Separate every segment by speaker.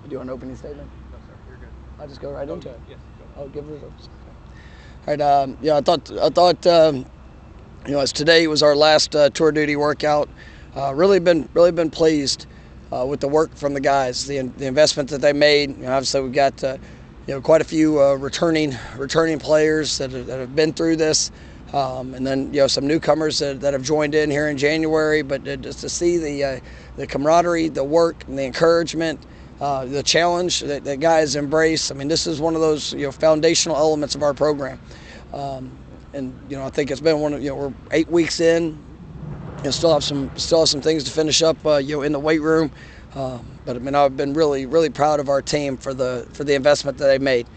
Speaker 1: You do an opening statement?
Speaker 2: No, sir. You're good.
Speaker 1: I'll just go right into it.
Speaker 2: Yes. Go.
Speaker 1: Oh, give it a All right. Yeah, I thought as today was our last tour duty workout, really been pleased with the work from the guys, the investment that they made. Obviously, we've got quite a few returning players that have been through this, and then some newcomers that have joined in here in January. But just to see the camaraderie, the work, and the encouragement. The challenge that guys embrace. I mean, this is one of those foundational elements of our program, and I think it's been we're 8 weeks in, and still have some things to finish up in the weight room. But I mean, I've been really proud of our team for the investment that they made.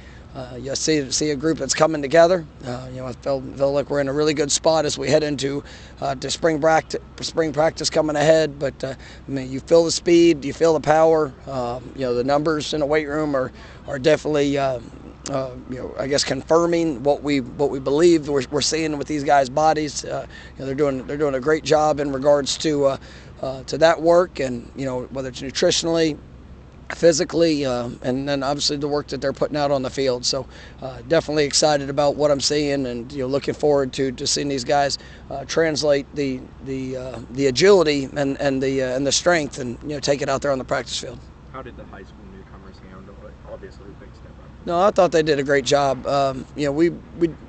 Speaker 1: You see a group that's coming together. I feel like we're in a really good spot as we head into to spring practice coming ahead. But I mean, you feel the speed, you feel the power. The numbers in the weight room are definitely I guess confirming what we believe we're seeing with these guys' bodies. They're doing a great job in regards to that work, and whether it's nutritionally, physically, and then obviously the work that they're putting out on the field. So definitely excited about what I'm seeing, and looking forward to seeing these guys translate the agility and the strength, and take it out there on the practice field.
Speaker 2: How did the high school newcomers handle it? Obviously, a big step up.
Speaker 1: No, I thought they did a great job. We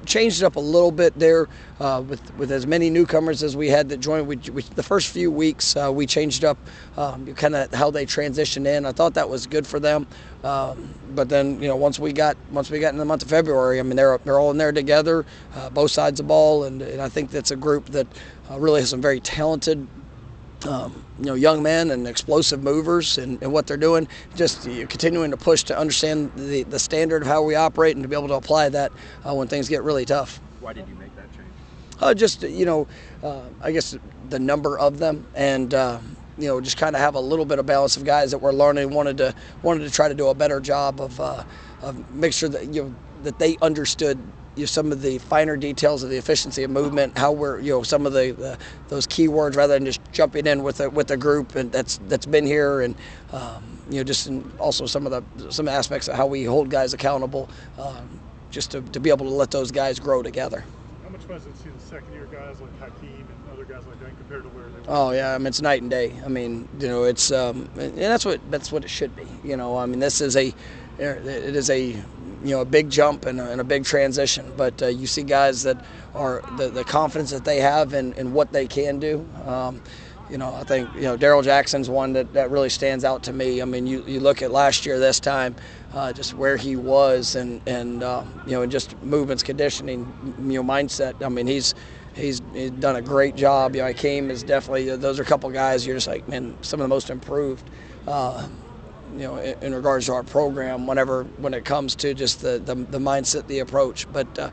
Speaker 1: changed it up a little bit there with as many newcomers as we had that joined. The first few weeks we changed up kind of how they transitioned in. I thought that was good for them. But then once we got in the month of February, I mean they're all in there together, both sides of the ball, and I think that's a group that really has some very talented. Young men and explosive movers, and what they're doing, just continuing to push to understand the standard of how we operate and to be able to apply that when things get really tough.
Speaker 2: Why did you make that change?
Speaker 1: Just I guess the number of them, and just kind of have a little bit of balance of guys that we're learning. Wanted to try to do a better job of make sure that that they understood some of the finer details of the efficiency of movement, how we're some of those key words, rather than just jumping in with a group and that's been here, and also some aspects of how we hold guys accountable, just to be able to let those guys grow together.
Speaker 3: How much fun is it to see the second-year guys like Hakeem and other guys like that compared to where they were?
Speaker 1: Oh yeah, I mean it's night and day. I mean it's and that's what it should be. I mean it is a big jump and a big transition, but you see guys that are the confidence that they have in what they can do. I think Daryl Jackson's one that really stands out to me. I mean you look at last year this time, just where he was and just movements, conditioning, mindset. I mean he's done a great job. Hakeem is definitely, those are a couple guys you're just like, man, some of the most improved. In regards to our program, when it comes to just the mindset, the approach. But I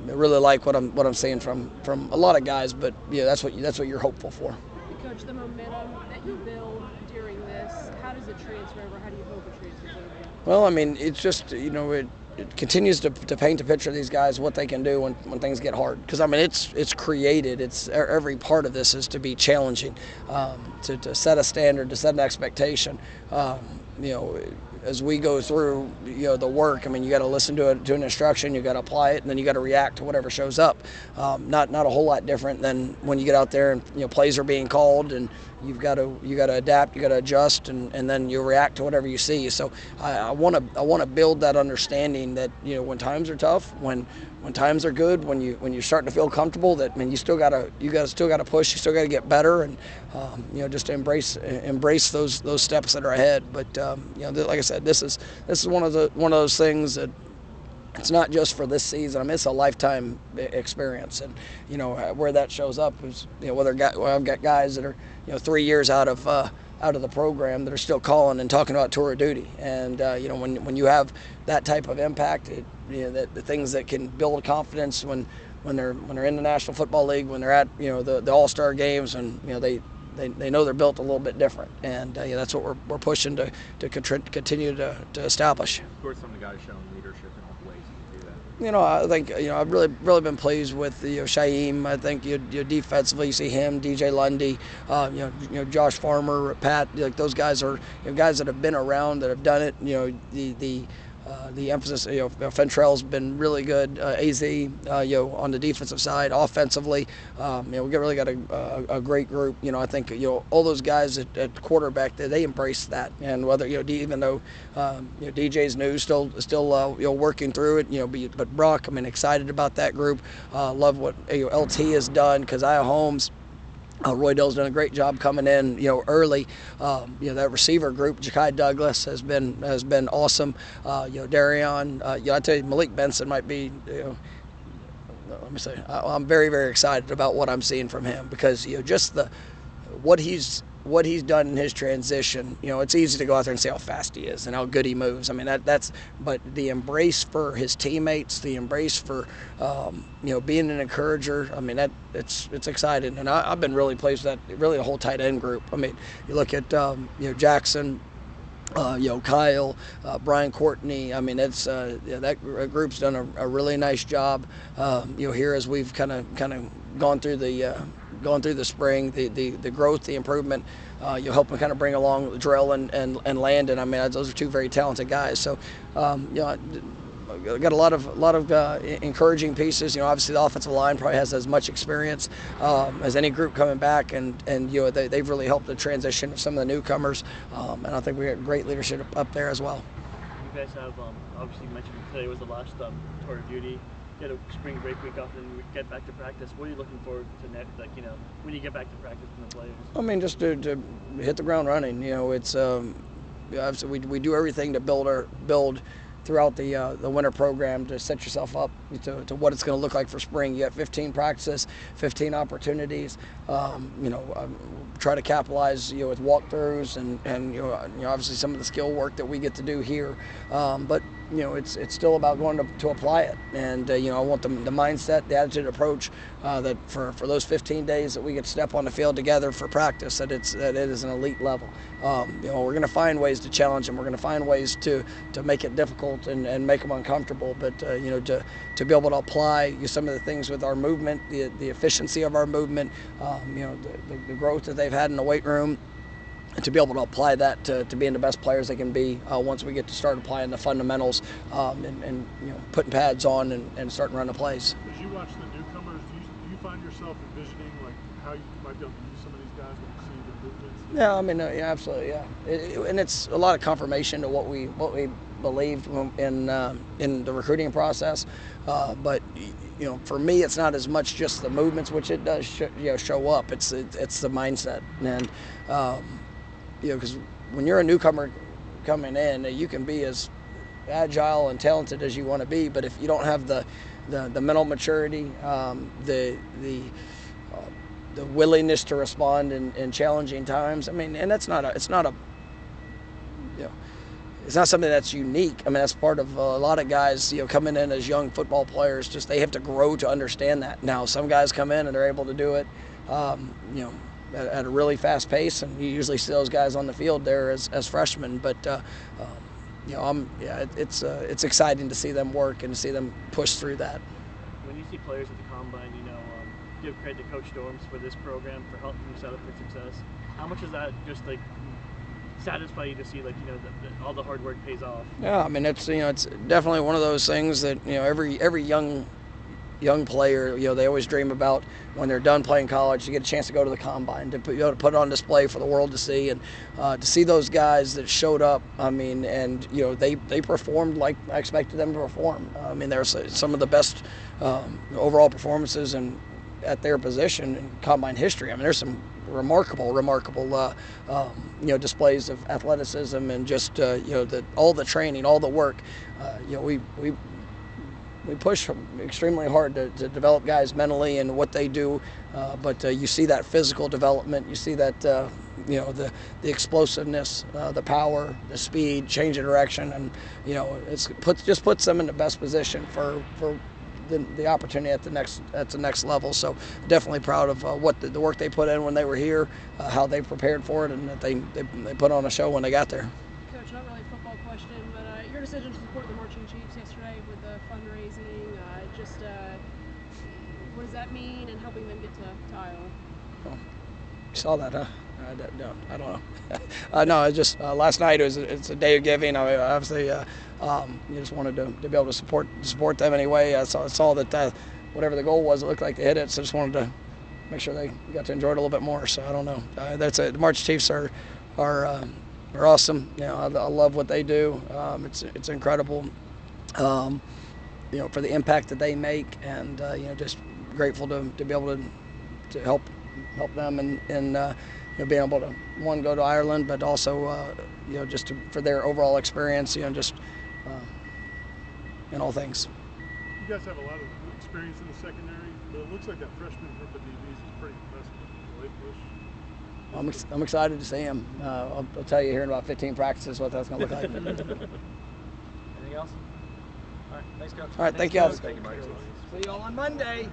Speaker 1: really like what I'm seeing from a lot of guys. But that's what you're hopeful for.
Speaker 4: Coach, the momentum that you build during this, how does it transfer over? How do you hope it transfers over?
Speaker 1: Well, I mean, it's just it continues to paint a picture of these guys, what they can do when things get hard. Because I mean, it's created. It's every part of this is to be challenging, to set a standard, to set an expectation. As we go through the work, I mean, you got to listen to an instruction, you got to apply it, and then you got to react to whatever shows up. Not a whole lot different than when you get out there and plays are being called, and you got to adapt, you got to adjust, and then you react to whatever you see. So I want to build that understanding that when times are tough, when times are good, when you're starting to feel comfortable, that you still got to push, you still got to get better, and just to embrace those steps that are ahead. But like I said, this is one of those things that it's not just for this season. I mean, it's a lifetime experience, and where that shows up is I've got guys that are 3 years out of the program that are still calling and talking about tour of duty, and when you have that type of impact, the things that can build confidence when they're in the National Football League, when they're at the All-Star games, and they know they're built a little bit different, and that's what we're pushing to continue to establish.
Speaker 2: Of course, some of the guys showing leadership in all ways you can do that.
Speaker 1: I think I've really been pleased with Shaheem. I think defensively you see him, DJ Lundy, Josh Farmer, Pat. Like those guys are guys that have been around, that have done it. The emphasis, Fentrell's been really good. Az, on the defensive side, offensively, we really got a great group. I think all those guys at quarterback, they embrace that. And whether even though DJ's new, still working through it. But Brock, excited about that group. Love what LT has done. Keziah Holmes. Roy Dill's done a great job coming in, early. That receiver group, Ja'Kai Douglas has been awesome. Darion, I tell you, Malik Benson might be. Let me say, I'm very, very excited about what I'm seeing from him because just what he's done in his transition. It's easy to go out there and say how fast he is and how good he moves. But the embrace for his teammates, the embrace for being an encourager. It's exciting, and I've been really pleased with that. Really, the whole tight end group. You look at Jackson. Kyle, Brian Courtney. It's that group's done a really nice job. Here as we've kind of gone through the spring, the growth, the improvement. You'll help them kind of bring along Drell and Landon. Those are two very talented guys. So, got a lot of encouraging pieces. Obviously the offensive line probably has as much experience as any group coming back, and they've really helped the transition of some of the newcomers. And I think we got great leadership up there as well.
Speaker 5: You guys have obviously you mentioned today was the last tour of duty. Get a spring break week off and get back to practice. What are you looking forward to next? When you get back to practice from the players.
Speaker 1: Just to hit the ground running. It's obviously we do everything to build throughout the winter program to set yourself up to what it's going to look like for spring. You got 15 practices, 15 opportunities. Try to capitalize with walkthroughs and obviously some of the skill work that we get to do here. But it's still about going to apply it. And I want the mindset, the attitude, approach that for those 15 days that we get to step on the field together for practice, that it is an elite level. We're going to find ways to challenge them. We're going to find ways to make it difficult and make them uncomfortable. But to be able to apply some of the things with our movement, the efficiency of our movement, the growth that they've had in the weight room, and to be able to apply that to being the best players they can be once we get to start applying the fundamentals and putting pads on and starting running plays.
Speaker 3: As you watch the newcomers, do you find yourself envisioning how you might be able to use some of these guys when you see the movements?
Speaker 1: Yeah, absolutely, yeah. And it's a lot of confirmation to what we believed in the recruiting process. But for me, it's not as much just the movements, which it does show up. It's the mindset, and because when you're a newcomer coming in, you can be as agile and talented as you want to be, but if you don't have the mental maturity, the willingness to respond in challenging times, and it's not something that's unique. That's part of a lot of guys, coming in as young football players. Just they have to grow to understand that. Now, some guys come in and they're able to do it, at a really fast pace, and you usually see those guys on the field there as freshmen. But it's exciting to see them work and to see them push through that.
Speaker 5: When you see players at the combine, give credit to Coach Storms for this program for helping you set up for success. How much is that just satisfy you to see all the hard work pays off? Yeah,
Speaker 1: it's definitely one of those things that every young player, they always dream about when they're done playing college to get a chance to go to the combine, to put it on display for the world to see, and to see those guys that showed up. And they performed like I expected them to perform. There's some of the best overall performances at their position in combine history. There's some remarkable displays of athleticism and just all the training, all the work. We push extremely hard to develop guys mentally and what they do, but you see that physical development, you see that the explosiveness, the power, the speed, change of direction, and just puts them in the best position for the opportunity at the next level. So definitely proud of what the work they put in when they were here, how they prepared for it, and that they put on a show when they got there.
Speaker 4: Coach, not really a football question, but your decision to support the Marching Chiefs yesterday with the fundraising, what does that mean in helping them get to Iowa?
Speaker 1: Well, you saw that, huh? No, I don't know. No, it's just last night it's a day of giving. I mean, obviously, you just wanted to be able to support them anyway. I saw that whatever the goal was, it looked like they hit it. So I just wanted to make sure they got to enjoy it a little bit more. So I don't know. The March Chiefs are awesome. You know, I love what they do. It's incredible. You know, for the impact that they make, and you know, just grateful to be able to help them and you know, being able to go to Ireland, but also you know, just for their overall experience, you know, just in all things.
Speaker 3: You guys have a lot of experience in the secondary, but it looks like that freshman group of DBs is pretty impressive.
Speaker 1: I'm excited to see him. I'll tell you here in about 15 practices what that's going to look like.
Speaker 2: Anything else? All right, thanks, Coach.
Speaker 1: All right, thank you all.
Speaker 2: Thank you, Mike.
Speaker 1: See you all on Monday.